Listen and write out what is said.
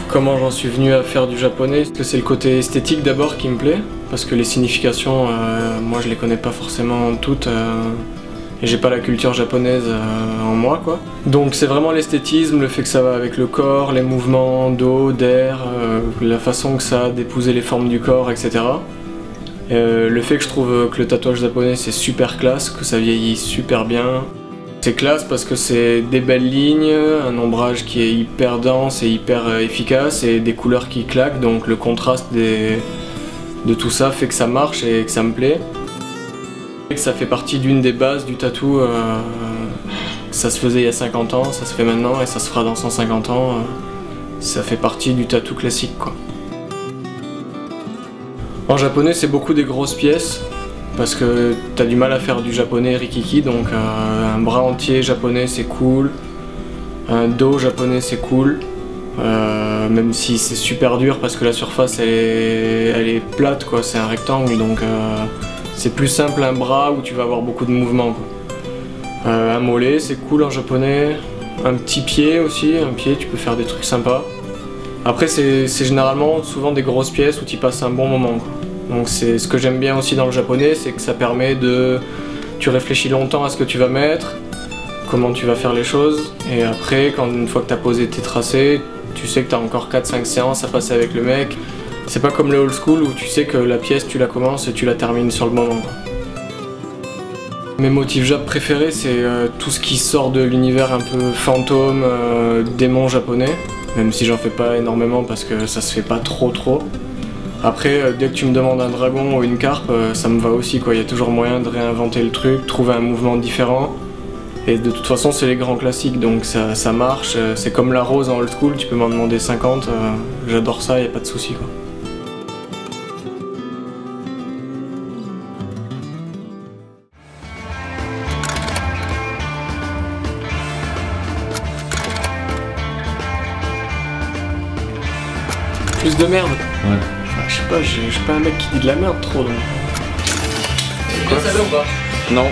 Comment j'en suis venu à faire du japonais? Parce que c'est le côté esthétique d'abord qui me plaît, parce que les significations, moi je les connais pas forcément toutes, et j'ai pas la culture japonaise en moi quoi. Donc c'est vraiment l'esthétisme, le fait que ça va avec le corps, les mouvements d'eau, d'air, la façon que ça a d'épouser les formes du corps, etc. Le fait que je trouve que le tatouage japonais c'est super classe, que ça vieillit super bien. C'est classe parce que c'est des belles lignes, un ombrage qui est hyper dense et hyper efficace et des couleurs qui claquent, donc le contraste de tout ça fait que ça marche et que ça me plaît. Et que ça fait partie d'une des bases du tatou, ça se faisait il y a 50 ans, ça se fait maintenant et ça se fera dans 150 ans, ça fait partie du tatou classique quoi. En japonais c'est beaucoup des grosses pièces. Parce que t'as du mal à faire du japonais rikiki, donc un bras entier japonais c'est cool, un dos japonais c'est cool, même si c'est super dur parce que la surface elle est plate quoi, c'est un rectangle, donc c'est plus simple un bras où tu vas avoir beaucoup de mouvements quoi. Un mollet c'est cool en japonais, un petit pied aussi, un pied tu peux faire des trucs sympas. Après c'est généralement souvent des grosses pièces où tu passes un bon moment quoi. Donc c'est ce que j'aime bien aussi dans le japonais, c'est que ça permet de... Tu réfléchis longtemps à ce que tu vas mettre, comment tu vas faire les choses, et après, une fois que tu as posé tes tracés, tu sais que tu as encore 4-5 séances à passer avec le mec. C'est pas comme le old school où tu sais que la pièce tu la commences et tu la termines sur le moment quoi. Mes motifs jap préférés c'est tout ce qui sort de l'univers un peu fantôme, démon japonais, même si j'en fais pas énormément parce que ça se fait pas trop. Après, dès que tu me demandes un dragon ou une carpe, ça me va aussi quoi. Il y a toujours moyen de réinventer le truc, trouver un mouvement différent. Et de toute façon, c'est les grands classiques, donc ça marche. C'est comme la rose en old school, tu peux m'en demander 50. J'adore ça, y a pas de souci quoi. Plus de merde. Ouais. Je sais pas, je suis pas un mec qui dit de la merde trop donc. C'est bien ça ou pas? Non.